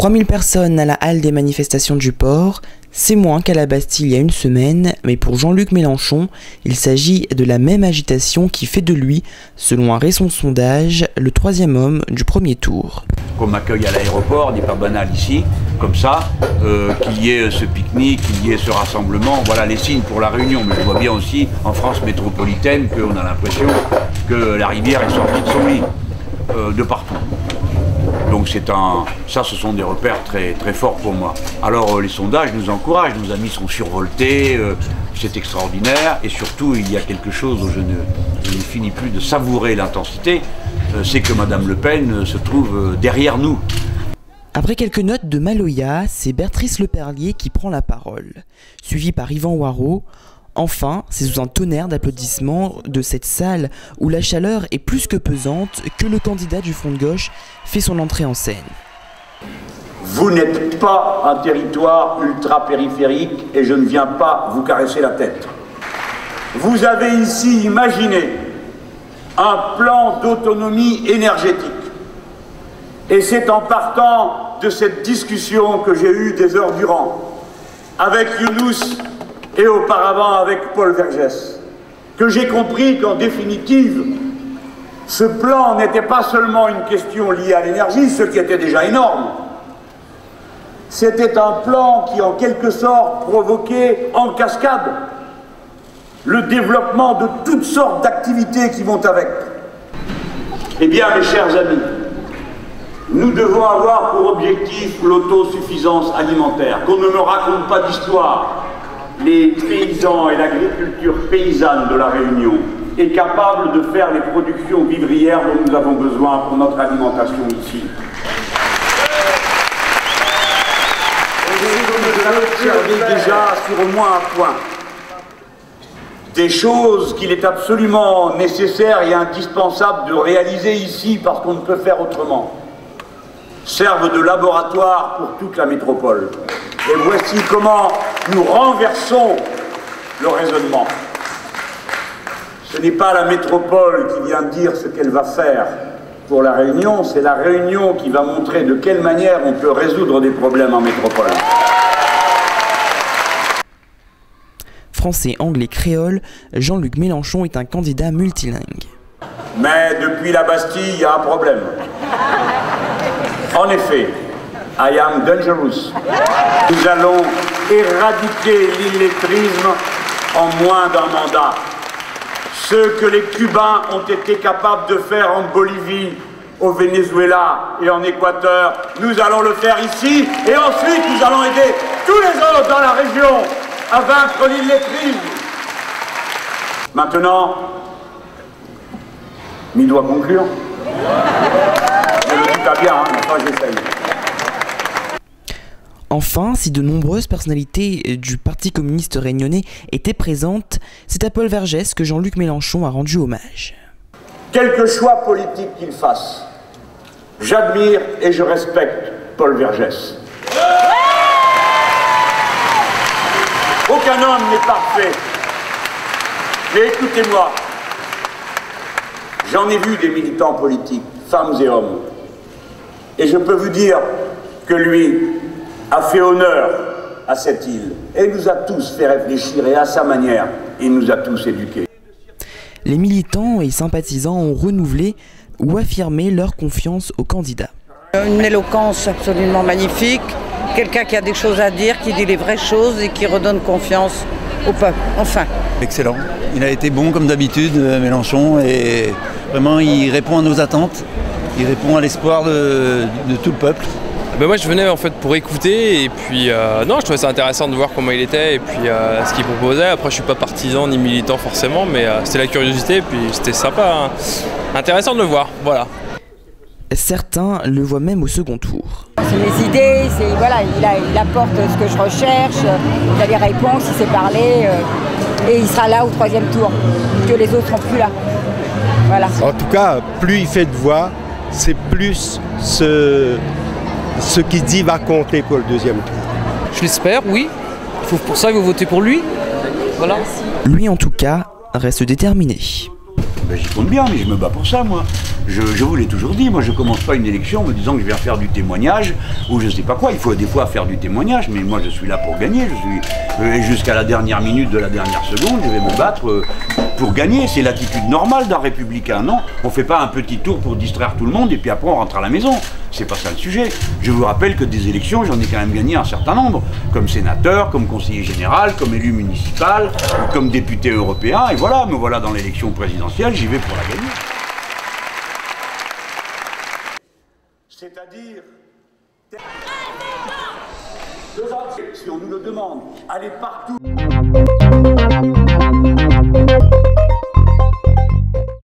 3000 personnes à la halle des manifestations du port, c'est moins qu'à la Bastille il y a une semaine, mais pour Jean-Luc Mélenchon, il s'agit de la même agitation qui fait de lui, selon un récent sondage, le troisième homme du premier tour. Qu'on m'accueille à l'aéroport n'est pas banal ici, comme ça, qu'il y ait ce pique-nique, qu'il y ait ce rassemblement, voilà les signes pour la Réunion. Mais je vois bien aussi en France métropolitaine qu'on a l'impression que la rivière est sortie de son lit, de partout. Donc ça, ce sont des repères très, très forts pour moi. Alors les sondages nous encouragent, nos amis sont survoltés, c'est extraordinaire. Et surtout, il y a quelque chose où je ne finis plus de savourer l'intensité, c'est que Madame Le Pen se trouve derrière nous. Après quelques notes de Maloya, c'est Bertrice Leperlier qui prend la parole, suivie par Yvan Waraud. Enfin, c'est sous un tonnerre d'applaudissements de cette salle où la chaleur est plus que pesante que le candidat du Front de gauche fait son entrée en scène. Vous n'êtes pas un territoire ultra-périphérique et je ne viens pas vous caresser la tête. Vous avez ici imaginé un plan d'autonomie énergétique. Et c'est en partant de cette discussion que j'ai eue des heures durant avec Younous et auparavant avec Paul Vergès, que j'ai compris qu'en définitive, ce plan n'était pas seulement une question liée à l'énergie, ce qui était déjà énorme. C'était un plan qui, en quelque sorte, provoquait en cascade le développement de toutes sortes d'activités qui vont avec. Eh bien, mes chers amis, nous devons avoir pour objectif l'autosuffisance alimentaire, qu'on ne me raconte pas d'histoire. Les paysans et l'agriculture paysanne de la Réunion est capable de faire les productions vivrières dont nous avons besoin pour notre alimentation ici. Vous allez observer déjà sur au moins un point des choses qu'il est absolument nécessaire et indispensable de réaliser ici parce qu'on ne peut faire autrement, servent de laboratoire pour toute la métropole. Et voici comment nous renversons le raisonnement. Ce n'est pas la métropole qui vient dire ce qu'elle va faire pour la Réunion, c'est la Réunion qui va montrer de quelle manière on peut résoudre des problèmes en métropole. Français, anglais, créole, Jean-Luc Mélenchon est un candidat multilingue. Mais depuis la Bastille, il y a un problème. En effet, I am dangerous. Nous allons éradiquer l'illettrisme en moins d'un mandat. Ce que les Cubains ont été capables de faire en Bolivie, au Venezuela et en Équateur, nous allons le faire ici et ensuite nous allons aider tous les autres dans la région à vaincre l'illettrisme. Maintenant, il doit conclure. Je le dis pas bien, hein, enfin j'essaye. Enfin, si de nombreuses personnalités du Parti communiste réunionnais étaient présentes, c'est à Paul Vergès que Jean-Luc Mélenchon a rendu hommage. Quel choix politique qu'il fasse, j'admire et je respecte Paul Vergès. Aucun homme n'est parfait. Mais écoutez-moi, j'en ai vu des militants politiques, femmes et hommes. Et je peux vous dire que lui a fait honneur à cette île. Et il nous a tous fait réfléchir et à sa manière, il nous a tous éduqués. Les militants et sympathisants ont renouvelé ou affirmé leur confiance au candidat. Une éloquence absolument magnifique, quelqu'un qui a des choses à dire, qui dit les vraies choses et qui redonne confiance au peuple, enfin. Excellent, il a été bon comme d'habitude, Mélenchon, et vraiment il répond à nos attentes, il répond à l'espoir de tout le peuple. Ben moi je venais en fait pour écouter et puis non, je trouvais ça intéressant de voir comment il était et puis ce qu'il proposait. Après je suis pas partisan ni militant forcément, mais c'était la curiosité et puis c'était sympa, hein. Intéressant de le voir, voilà. Certains le voient même au second tour. C'est mes idées, voilà, il apporte ce que je recherche, il a les réponses, il sait parler et il sera là au troisième tour, que les autres ne seront plus là. Voilà. En tout cas, plus il fait de voix, c'est plus ce qu'il dit va compter pour le deuxième tour. Je l'espère, oui. Il faut pour ça que vous votez pour lui. Voilà. Lui en tout cas reste déterminé. Ben, j'y compte bien, mais je me bats pour ça moi. Je vous l'ai toujours dit, moi je commence pas une élection en me disant que je viens faire du témoignage ou je sais pas quoi. Il faut des fois faire du témoignage, mais moi je suis là pour gagner. Jusqu'à la dernière minute de la dernière seconde, je vais me battre pour gagner. C'est l'attitude normale d'un républicain, non? On fait pas un petit tour pour distraire tout le monde et puis après on rentre à la maison. C'est pas ça le sujet. Je vous rappelle que des élections, j'en ai quand même gagné un certain nombre, comme sénateur, comme conseiller général, comme élu municipal, comme député européen, et voilà, me voilà dans l'élection présidentielle, j'y vais pour la gagner. C'est-à-dire, si on nous le demande, aller partout.